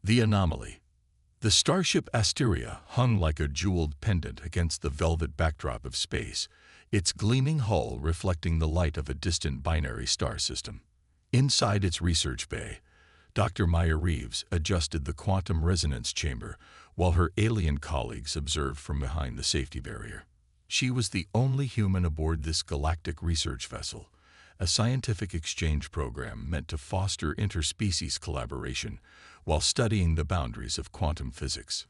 The anomaly. The starship Asteria hung like a jeweled pendant against the velvet backdrop of space, its gleaming hull reflecting the light of a distant binary star system. Inside its research bay, Dr. Maya Reeves adjusted the quantum resonance chamber while her alien colleagues observed from behind the safety barrier. She was the only human aboard this galactic research vessel, a scientific exchange program meant to foster interspecies collaboration while studying the boundaries of quantum physics.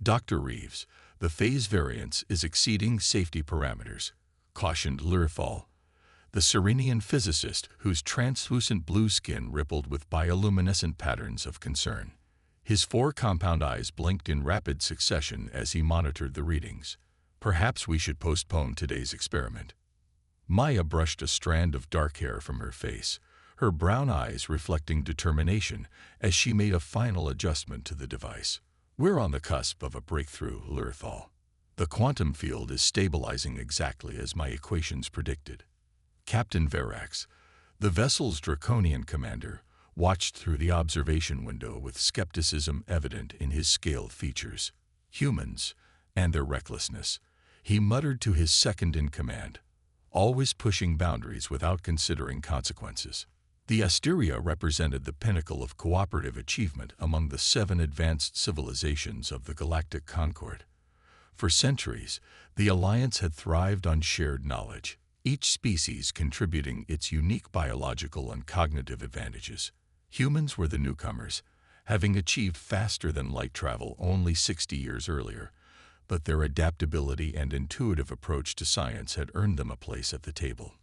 Dr. Reeves, the phase variance is exceeding safety parameters, cautioned Lurthal, the Serenian physicist whose translucent blue skin rippled with bioluminescent patterns of concern. His four compound eyes blinked in rapid succession as he monitored the readings. Perhaps we should postpone today's experiment. Maya brushed a strand of dark hair from her face, her brown eyes reflecting determination as she made a final adjustment to the device. We're on the cusp of a breakthrough, Lurthal. The quantum field is stabilizing exactly as my equations predicted. Captain Verax, the vessel's draconian commander, watched through the observation window with skepticism evident in his scaled features. Humans and their recklessness, he muttered to his second-in-command, always pushing boundaries without considering consequences. The Asteria represented the pinnacle of cooperative achievement among the 7 advanced civilizations of the galactic concord. For centuries, the Alliance had thrived on shared knowledge, each species contributing its unique biological and cognitive advantages. Humans were the newcomers, having achieved faster-than-light travel only 60 years earlier, but their adaptability and intuitive approach to science had earned them a place at the table.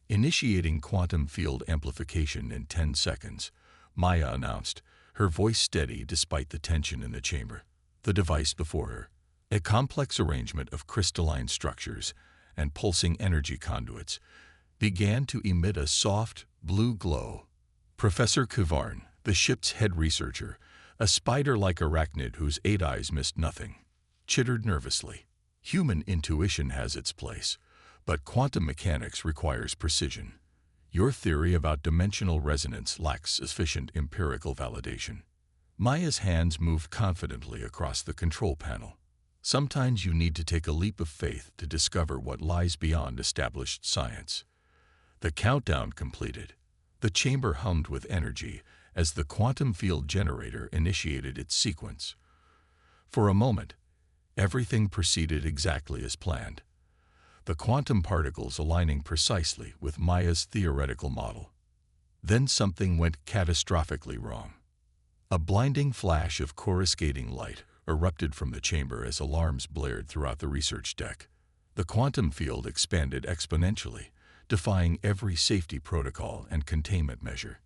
Initiating quantum field amplification in 10 seconds, Maya announced, her voice steady despite the tension in the chamber. The device before her, a complex arrangement of crystalline structures and pulsing energy conduits, began to emit a soft, blue glow. Professor Kvarn, the ship's head researcher, a spider-like arachnid whose 8 eyes missed nothing, chittered nervously. Human intuition has its place, but quantum mechanics requires precision. Your theory about dimensional resonance lacks sufficient empirical validation. Maya's hands moved confidently across the control panel. Sometimes you need to take a leap of faith to discover what lies beyond established science. The countdown completed. The chamber hummed with energy as the quantum field generator initiated its sequence. For a moment, everything proceeded exactly as planned, the quantum particles aligning precisely with Maya's theoretical model. Then something went catastrophically wrong. A blinding flash of coruscating light erupted from the chamber as alarms blared throughout the research deck. The quantum field expanded exponentially, defying every safety protocol and containment measure.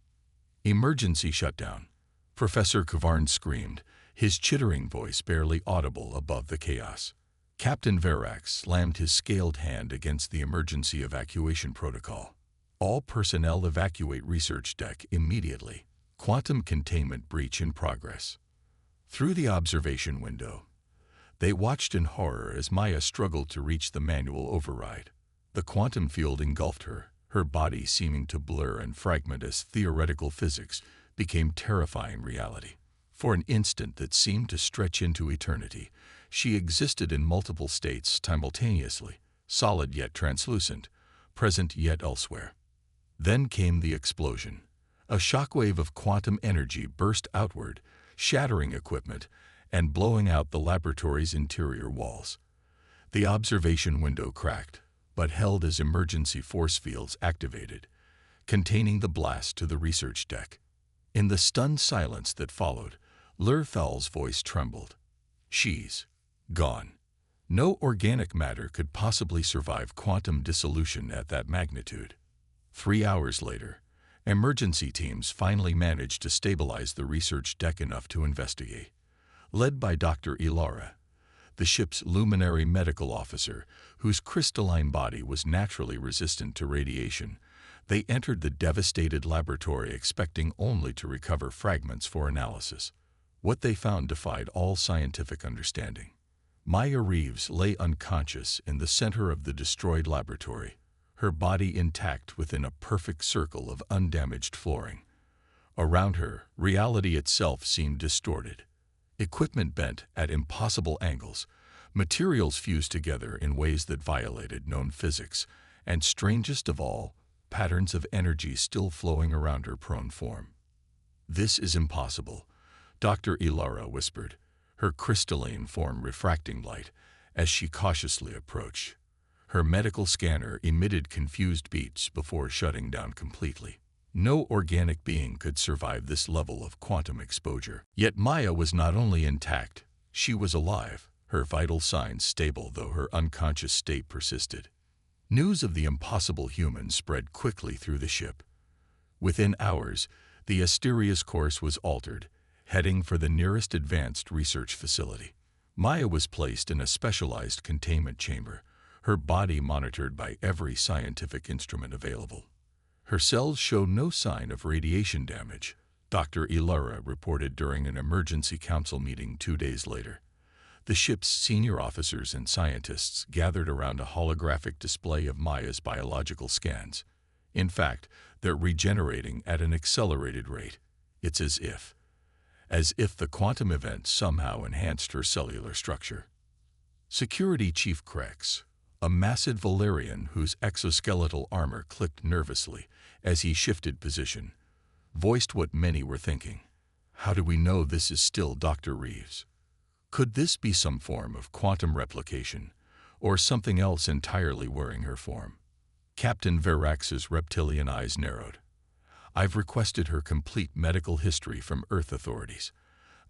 Emergency shutdown, Professor Kvarn screamed, his chittering voice barely audible above the chaos. Captain Verax slammed his scaled hand against the emergency evacuation protocol. All personnel evacuate research deck immediately. Quantum containment breach in progress. Through the observation window, they watched in horror as Maya struggled to reach the manual override. The quantum field engulfed her, her body seeming to blur and fragment as theoretical physics became terrifying reality. For an instant that seemed to stretch into eternity, she existed in multiple states simultaneously, solid yet translucent, present yet elsewhere. Then came the explosion. A shockwave of quantum energy burst outward, shattering equipment and blowing out the laboratory's interior walls. The observation window cracked, but held as emergency force fields activated, containing the blast to the research deck. In the stunned silence that followed, Lurthal's voice trembled. She's gone. No organic matter could possibly survive quantum dissolution at that magnitude. 3 hours later, emergency teams finally managed to stabilize the research deck enough to investigate. Led by Dr. Ilara, the ship's luminary medical officer, whose crystalline body was naturally resistant to radiation, they entered the devastated laboratory expecting only to recover fragments for analysis. What they found defied all scientific understanding. Maya Reeves lay unconscious in the center of the destroyed laboratory, her body intact within a perfect circle of undamaged flooring. Around her, reality itself seemed distorted. Equipment bent at impossible angles, materials fused together in ways that violated known physics, and strangest of all, patterns of energy still flowing around her prone form. "This is impossible," Dr. Ilara whispered, her crystalline form refracting light as she cautiously approached. Her medical scanner emitted confused beeps before shutting down completely. No organic being could survive this level of quantum exposure. Yet Maya was not only intact, she was alive, her vital signs stable though her unconscious state persisted. News of the impossible human spread quickly through the ship. Within hours, the Asteria's course was altered, heading for the nearest advanced research facility. Maya was placed in a specialized containment chamber, her body monitored by every scientific instrument available. Her cells showed no sign of radiation damage, Dr. Ilara reported during an emergency council meeting 2 days later. The ship's senior officers and scientists gathered around a holographic display of Maya's biological scans. In fact, they're regenerating at an accelerated rate. It's as if the quantum event somehow enhanced her cellular structure. Security Chief Krex, a massive Valerian whose exoskeletal armor clicked nervously as he shifted position, voiced what many were thinking. How do we know this is still Dr. Reeves? Could this be some form of quantum replication, or something else entirely wearing her form? Captain Verax's reptilian eyes narrowed. I've requested her complete medical history from Earth authorities.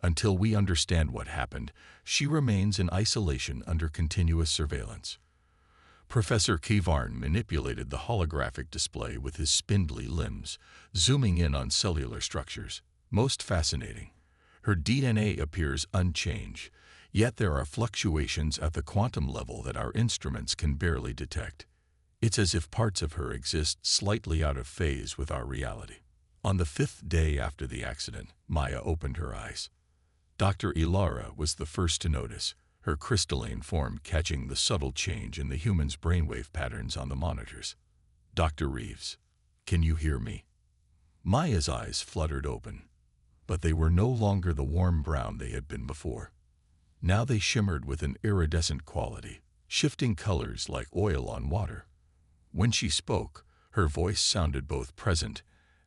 Until we understand what happened, she remains in isolation under continuous surveillance. Professor Kivarn manipulated the holographic display with his spindly limbs, zooming in on cellular structures. Most fascinating. Her DNA appears unchanged, yet there are fluctuations at the quantum level that our instruments can barely detect. It's as if parts of her exist slightly out of phase with our reality. On the 5th day after the accident, Maya opened her eyes. Dr. Ilara was the first to notice, her crystalline form catching the subtle change in the human's brainwave patterns on the monitors. "Dr. Reeves, can you hear me?" Maya's eyes fluttered open, but they were no longer the warm brown they had been before. Now they shimmered with an iridescent quality, shifting colors like oil on water. When she spoke, her voice sounded both present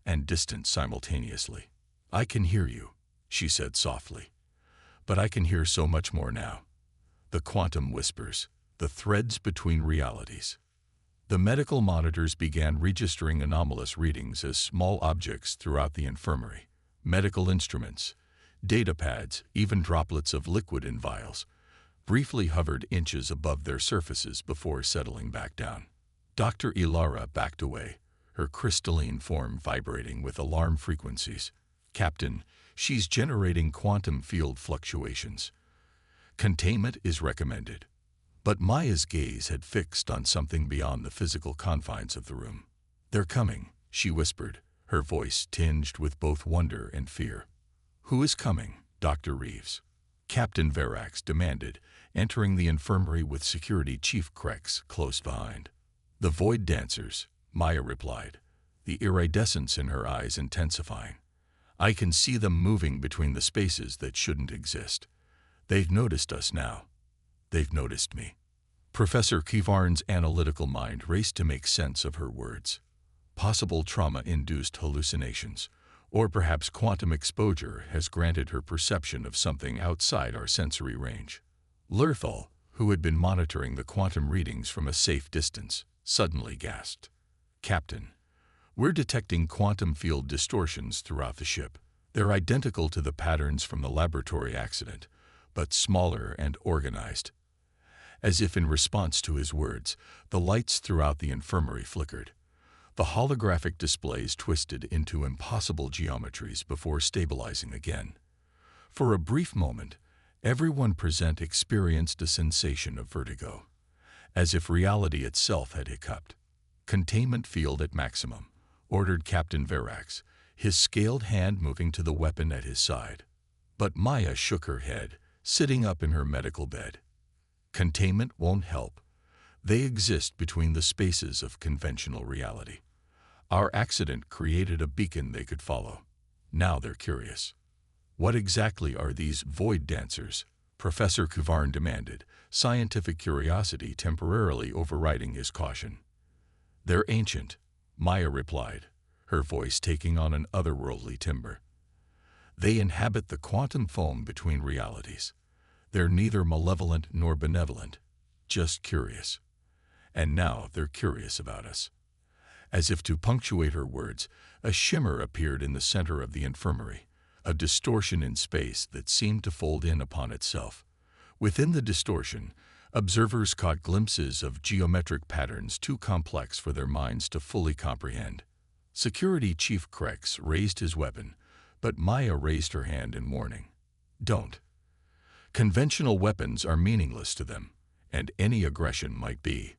and distant simultaneously. "I can hear you," she said softly, "but I can hear so much more now. The quantum whispers, the threads between realities." The medical monitors began registering anomalous readings as small objects throughout the infirmary. Medical instruments, data pads, even droplets of liquid in vials, briefly hovered inches above their surfaces before settling back down. Dr. Ilara backed away, her crystalline form vibrating with alarm frequencies. "Captain, she's generating quantum field fluctuations. Containment is recommended." But Maya's gaze had fixed on something beyond the physical confines of the room. "They're coming," she whispered, her voice tinged with both wonder and fear. "Who is coming, Dr. Reeves?" Captain Verax demanded, entering the infirmary with Security Chief Krex close behind. "The Void Dancers," Maya replied, the iridescence in her eyes intensifying. "I can see them moving between the spaces that shouldn't exist. They've noticed us now. They've noticed me." Professor Kivarn's analytical mind raced to make sense of her words. Possible trauma-induced hallucinations, or perhaps quantum exposure has granted her perception of something outside our sensory range. Lerthal, who had been monitoring the quantum readings from a safe distance, suddenly gasped. "Captain, we're detecting quantum field distortions throughout the ship. They're identical to the patterns from the laboratory accident, but smaller and organized." As if in response to his words, the lights throughout the infirmary flickered. The holographic displays twisted into impossible geometries before stabilizing again. For a brief moment, everyone present experienced a sensation of vertigo, as if reality itself had hiccuped. "Containment field at maximum," ordered Captain Verax, his scaled hand moving to the weapon at his side. But Maya shook her head, sitting up in her medical bed. "Containment won't help. They exist between the spaces of conventional reality. Our accident created a beacon they could follow." Now they're curious. What exactly are these void dancers? Professor Kuvarn demanded, scientific curiosity temporarily overriding his caution. They're ancient, Maya replied, her voice taking on an otherworldly timbre. They inhabit the quantum foam between realities. They're neither malevolent nor benevolent, just curious. And now they're curious about us. As if to punctuate her words, a shimmer appeared in the center of the infirmary, a distortion in space that seemed to fold in upon itself. Within the distortion, observers caught glimpses of geometric patterns too complex for their minds to fully comprehend. Security Chief Krex raised his weapon, but Maya raised her hand in warning. Don't. Conventional weapons are meaningless to them, and any aggression might be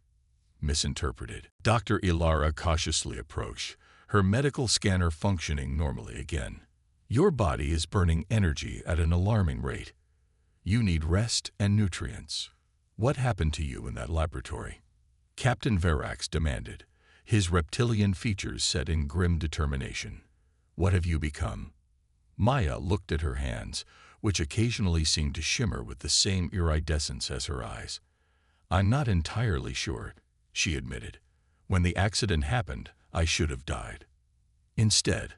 misinterpreted. Dr. Ilara cautiously approached, her medical scanner functioning normally again. Your body is burning energy at an alarming rate. You need rest and nutrients. What happened to you in that laboratory? Captain Verax demanded, his reptilian features set in grim determination. What have you become? Maya looked at her hands, which occasionally seemed to shimmer with the same iridescence as her eyes. I'm not entirely sure, she admitted. When the accident happened, I should have died. Instead,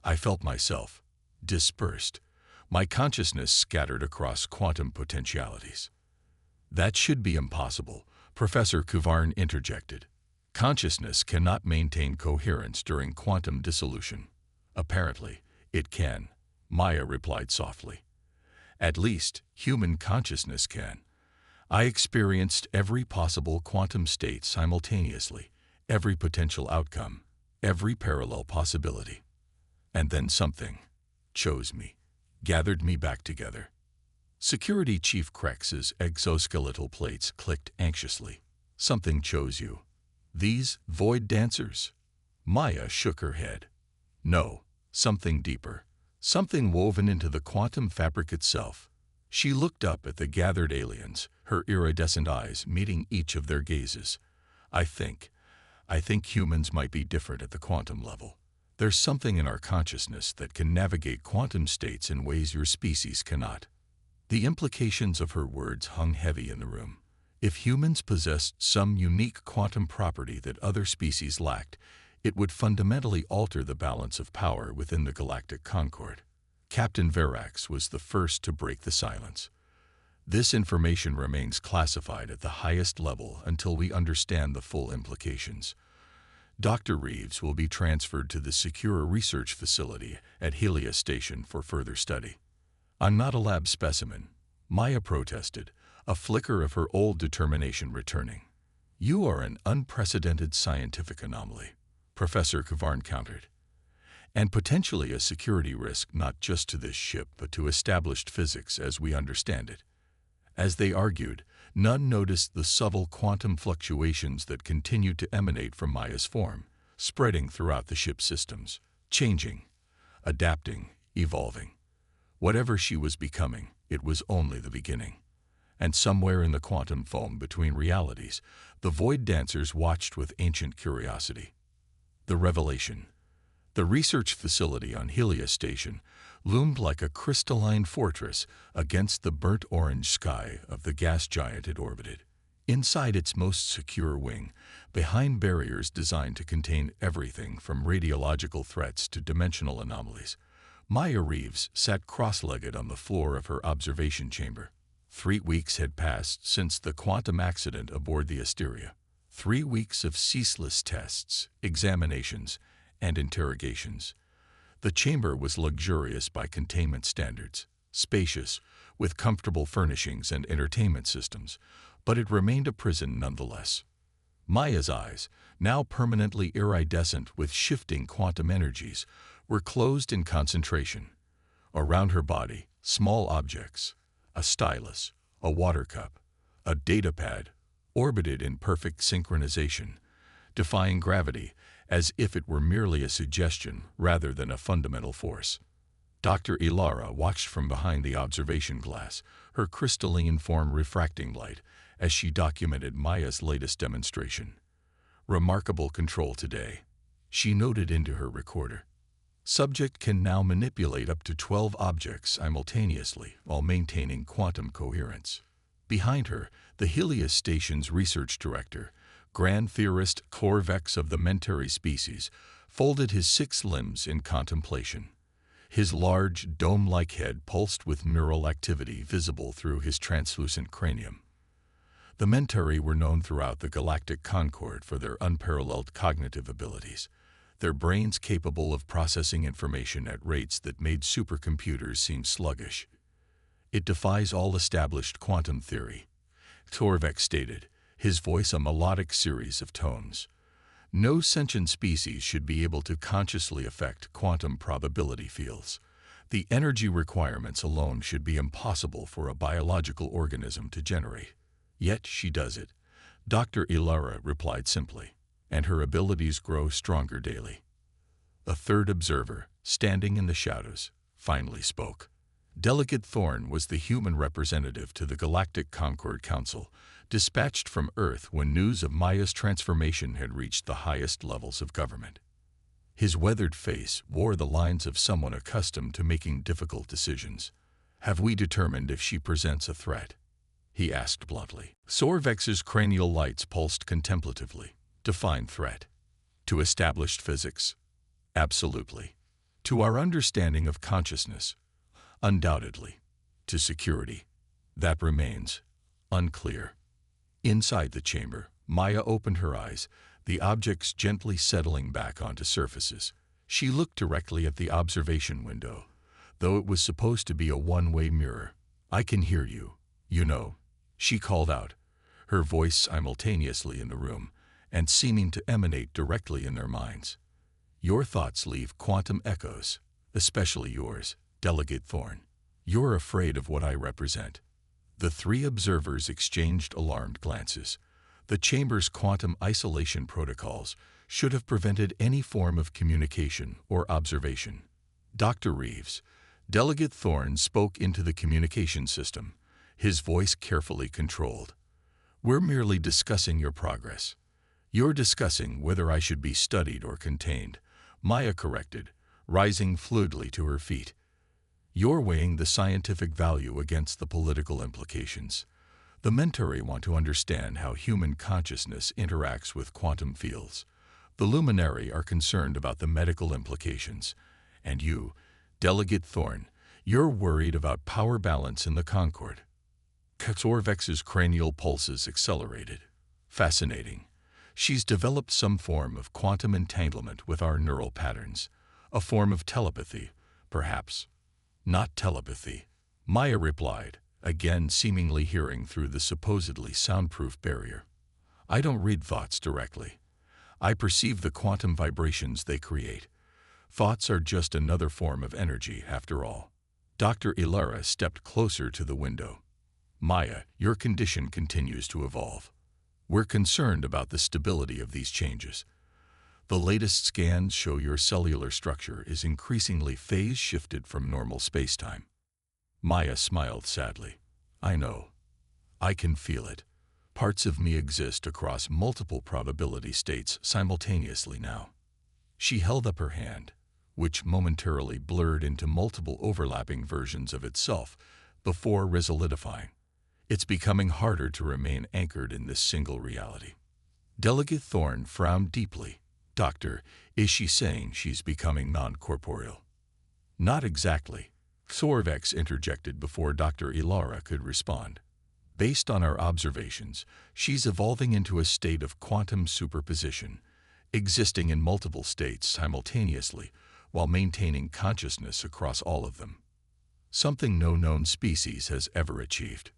I felt myself dispersed, my consciousness scattered across quantum potentialities. That should be impossible, Professor Kuvarn interjected. Consciousness cannot maintain coherence during quantum dissolution. Apparently, it can, Maya replied softly. At least, human consciousness can. I experienced every possible quantum state simultaneously, every potential outcome, every parallel possibility. And then something chose me, gathered me back together. Security Chief Krex's exoskeletal plates clicked anxiously. Something chose you. These void dancers? Maya shook her head. No, something deeper. Something woven into the quantum fabric itself. She looked up at the gathered aliens, her iridescent eyes meeting each of their gazes. I think humans might be different at the quantum level. There's something in our consciousness that can navigate quantum states in ways your species cannot. The implications of her words hung heavy in the room. If humans possessed some unique quantum property that other species lacked, it would fundamentally alter the balance of power within the galactic concord. Captain Verax was the first to break the silence. This information remains classified at the highest level until we understand the full implications. Dr. Reeves will be transferred to the secure research facility at Helia Station for further study. I'm not a lab specimen, Maya protested, a flicker of her old determination returning. You are an unprecedented scientific anomaly, Professor Kuvarn countered, and potentially a security risk not just to this ship but to established physics as we understand it. As they argued, none noticed the subtle quantum fluctuations that continued to emanate from Maya's form, spreading throughout the ship's systems, changing, adapting, evolving. Whatever she was becoming, it was only the beginning. And somewhere in the quantum foam between realities, the void dancers watched with ancient curiosity. The revelation. The research facility on Helia Station loomed like a crystalline fortress against the burnt orange sky of the gas giant it orbited. Inside its most secure wing, behind barriers designed to contain everything from radiological threats to dimensional anomalies, Maya Reeves sat cross-legged on the floor of her observation chamber. 3 weeks had passed since the quantum accident aboard the Asteria. 3 weeks of ceaseless tests, examinations, and interrogations. The chamber was luxurious by containment standards, spacious, with comfortable furnishings and entertainment systems, but it remained a prison nonetheless. Maya's eyes, now permanently iridescent with shifting quantum energies, were closed in concentration. Around her body, small objects, a stylus, a water cup, a data pad, orbited in perfect synchronization, defying gravity as if it were merely a suggestion rather than a fundamental force. Dr. Ilara watched from behind the observation glass, her crystalline form refracting light, as she documented Maya's latest demonstration. Remarkable control today, she noted into her recorder. Subject can now manipulate up to 12 objects simultaneously while maintaining quantum coherence. Behind her, the Helia station's research director, grand theorist Corvex of the Mentary species, folded his 6 limbs in contemplation. His large, dome-like head pulsed with neural activity visible through his translucent cranium. The Mentary were known throughout the galactic concord for their unparalleled cognitive abilities, their brains capable of processing information at rates that made supercomputers seem sluggish. It defies all established quantum theory, Corvex stated, his voice a melodic series of tones. No sentient species should be able to consciously affect quantum probability fields. The energy requirements alone should be impossible for a biological organism to generate. Yet she does it, Dr. Ilara replied simply, and her abilities grow stronger daily. A third observer, standing in the shadows, finally spoke. Delegate Thorne was the human representative to the Galactic Concord Council, dispatched from Earth when news of Maya's transformation had reached the highest levels of government. His weathered face wore the lines of someone accustomed to making difficult decisions. "Have we determined if she presents a threat?" he asked bluntly. Corvex's cranial lights pulsed contemplatively. Define threat. To established physics? Absolutely. To our understanding of consciousness? Undoubtedly. To security? That remains unclear. Inside the chamber, Maya opened her eyes, the objects gently settling back onto surfaces. She looked directly at the observation window, though it was supposed to be a one-way mirror. "I can hear you, you know," she called out, her voice simultaneously in the room and seeming to emanate directly in their minds. "Your thoughts leave quantum echoes, especially yours, Delegate Thorne. You're afraid of what I represent." The 3 observers exchanged alarmed glances. The chamber's quantum isolation protocols should have prevented any form of communication or observation. "Dr. Reeves," Delegate Thorne spoke into the communication system, his voice carefully controlled. "We're merely discussing your progress." "You're discussing whether I should be studied or contained," Maya corrected, rising fluidly to her feet. "You're weighing the scientific value against the political implications. The Mentary want to understand how human consciousness interacts with quantum fields. The Luminary are concerned about the medical implications. And you, Delegate Thorne, you're worried about power balance in the Concord." Corvex's cranial pulses accelerated. "Fascinating. She's developed some form of quantum entanglement with our neural patterns. A form of telepathy, perhaps." "Not telepathy," Maya replied, again seemingly hearing through the supposedly soundproof barrier. "I don't read thoughts directly. I perceive the quantum vibrations they create. Thoughts are just another form of energy, after all." Dr. Ilara stepped closer to the window. "Maya, your condition continues to evolve. We're concerned about the stability of these changes. The latest scans show your cellular structure is increasingly phase-shifted from normal spacetime." Maya smiled sadly. "I know. I can feel it. Parts of me exist across multiple probability states simultaneously now." She held up her hand, which momentarily blurred into multiple overlapping versions of itself before resolidifying. "It's becoming harder to remain anchored in this single reality." Delegate Thorne frowned deeply. "Doctor, is she saying she's becoming non-corporeal?" "Not exactly," Corvex interjected before Dr. Ilara could respond. "Based on our observations, she's evolving into a state of quantum superposition, existing in multiple states simultaneously while maintaining consciousness across all of them. Something no known species has ever achieved."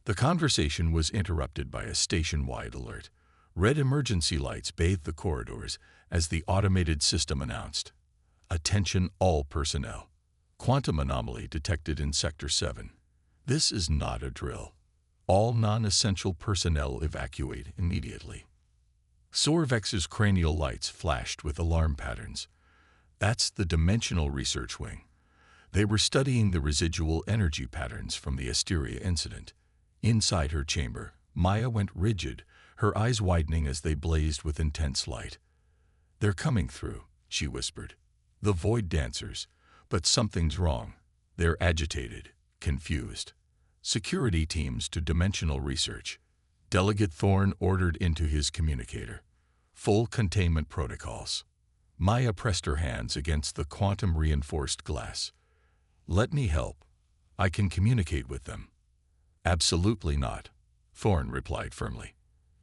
The conversation was interrupted by a station-wide alert. Red emergency lights bathed the corridors as the automated system announced, "Attention all personnel. Quantum anomaly detected in Sector 7. This is not a drill. All non-essential personnel evacuate immediately." Corvex's cranial lights flashed with alarm patterns. "That's the Dimensional Research Wing. They were studying the residual energy patterns from the Asteria incident." Inside her chamber, Maya went rigid, her eyes widening as they blazed with intense light. "They're coming through," she whispered. The void dancers. But something's wrong. They're agitated, confused. Security teams to dimensional research. Delegate Thorne ordered into his communicator. Full containment protocols. Maya pressed her hands against the quantum-reinforced glass. Let me help. I can communicate with them. Absolutely not, Thorne replied firmly.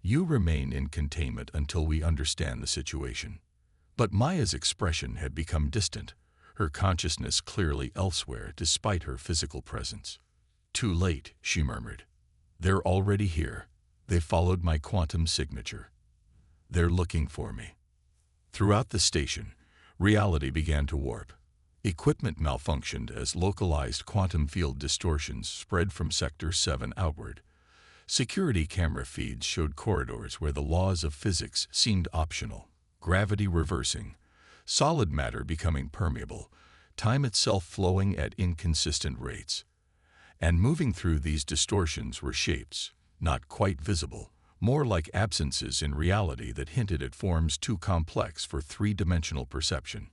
You remain in containment until we understand the situation. But Maya's expression had become distant, her consciousness clearly elsewhere despite her physical presence. Too late, she murmured. They're already here. They followed my quantum signature. They're looking for me. Throughout the station, reality began to warp. Equipment malfunctioned as localized quantum field distortions spread from Sector 7 outward. Security camera feeds showed corridors where the laws of physics seemed optional, gravity reversing, solid matter becoming permeable, time itself flowing at inconsistent rates. And moving through these distortions were shapes, not quite visible, more like absences in reality that hinted at forms too complex for three-dimensional perception.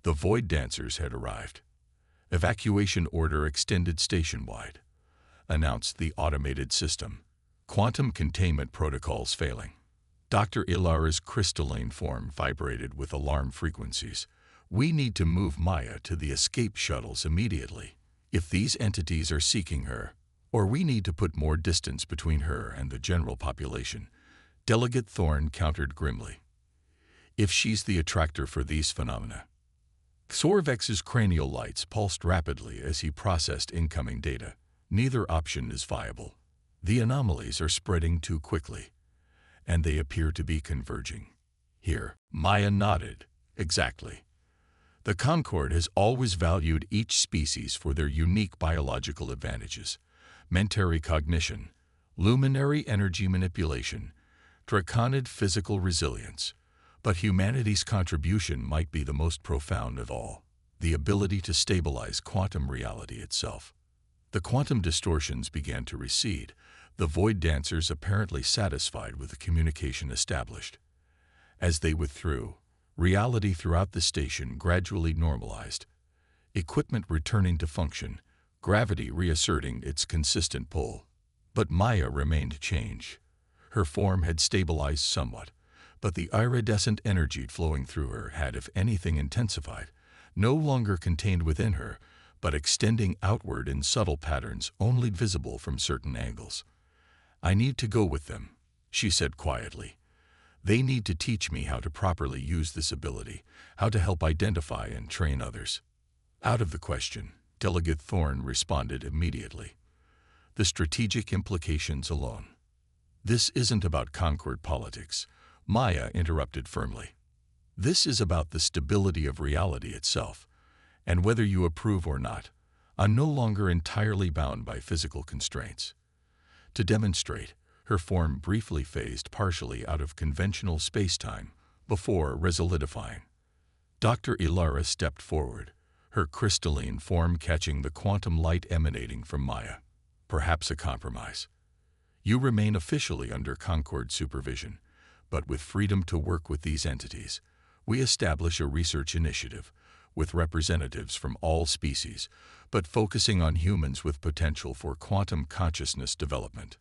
The void dancers had arrived. Evacuation order extended station-wide, announced the automated system. Quantum containment protocols failing. Dr. Ilara's crystalline form vibrated with alarm frequencies. We need to move Maya to the escape shuttles immediately. If these entities are seeking her, or we need to put more distance between her and the general population, Delegate Thorne countered grimly. If she's the attractor for these phenomena. Sorvex's cranial lights pulsed rapidly as he processed incoming data. Neither option is viable. The anomalies are spreading too quickly, and they appear to be converging. Here, Maya nodded. Exactly. The Concord has always valued each species for their unique biological advantages: mentary cognition, luminary energy manipulation, draconid physical resilience. But humanity's contribution might be the most profound of all: the ability to stabilize quantum reality itself. The quantum distortions began to recede, the void dancers apparently satisfied with the communication established. As they withdrew, reality throughout the station gradually normalized, equipment returning to function, gravity reasserting its consistent pull. But Maya remained changed. Her form had stabilized somewhat, but the iridescent energy flowing through her had, if anything, intensified, no longer contained within her, but extending outward in subtle patterns only visible from certain angles. I need to go with them, she said quietly. They need to teach me how to properly use this ability, how to help identify and train others. Out of the question, Delegate Thorne responded immediately. The strategic implications alone. This isn't about Concord politics, Maya interrupted firmly. This is about the stability of reality itself, and whether you approve or not, I'm no longer entirely bound by physical constraints. To demonstrate, her form briefly phased partially out of conventional space-time before resolidifying. Dr. Ilara stepped forward, her crystalline form catching the quantum light emanating from Maya. Perhaps a compromise. You remain officially under Concord supervision, but with freedom to work with these entities. We establish a research initiative with representatives from all species, but focusing on humans with potential for quantum consciousness development.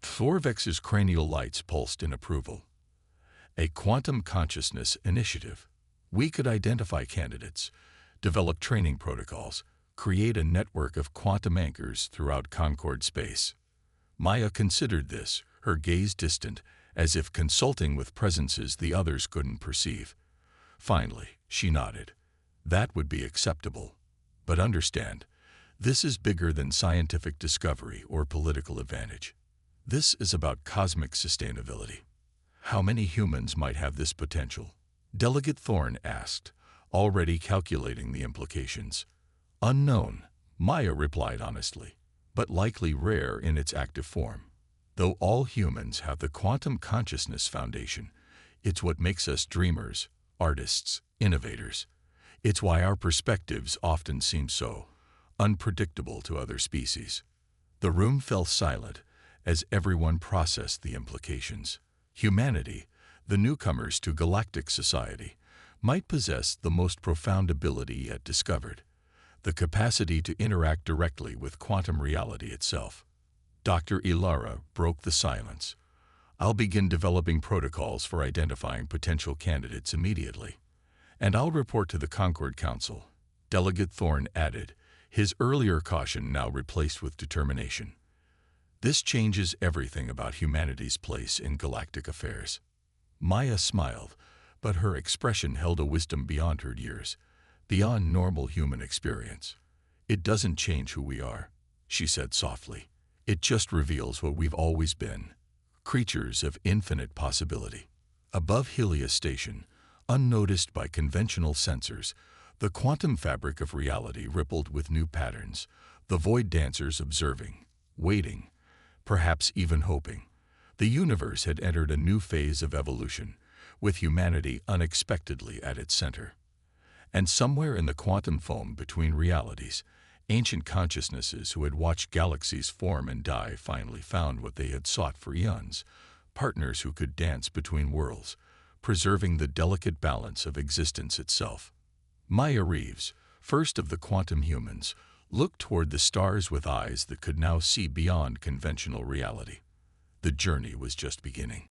Sorvex's cranial lights pulsed in approval. A quantum consciousness initiative. We could identify candidates, develop training protocols, create a network of quantum anchors throughout Concord space. Maya considered this, her gaze distant, as if consulting with presences the others couldn't perceive. Finally, she nodded. That would be acceptable. But understand, this is bigger than scientific discovery or political advantage. This is about cosmic sustainability. How many humans might have this potential? Delegate Thorne asked, already calculating the implications. Unknown, Maya replied honestly, but likely rare in its active form. Though all humans have the quantum consciousness foundation, it's what makes us dreamers, artists, innovators. It's why our perspectives often seem so unpredictable to other species. The room fell silent as everyone processed the implications. Humanity, the newcomers to galactic society, might possess the most profound ability yet discovered, the capacity to interact directly with quantum reality itself. Dr. Ilara broke the silence. I'll begin developing protocols for identifying potential candidates immediately. And I'll report to the Concord Council, Delegate Thorne added, his earlier caution now replaced with determination. This changes everything about humanity's place in galactic affairs. Maya smiled, but her expression held a wisdom beyond her years, beyond normal human experience. It doesn't change who we are, she said softly. It just reveals what we've always been, creatures of infinite possibility. Above Helia Station, unnoticed by conventional sensors, the quantum fabric of reality rippled with new patterns, the void dancers observing, waiting, perhaps even hoping. The universe had entered a new phase of evolution, with humanity unexpectedly at its center. And somewhere in the quantum foam between realities, ancient consciousnesses who had watched galaxies form and die finally found what they had sought for eons, partners who could dance between worlds, preserving the delicate balance of existence itself. Maya Reeves, first of the quantum humans, looked toward the stars with eyes that could now see beyond conventional reality. The journey was just beginning.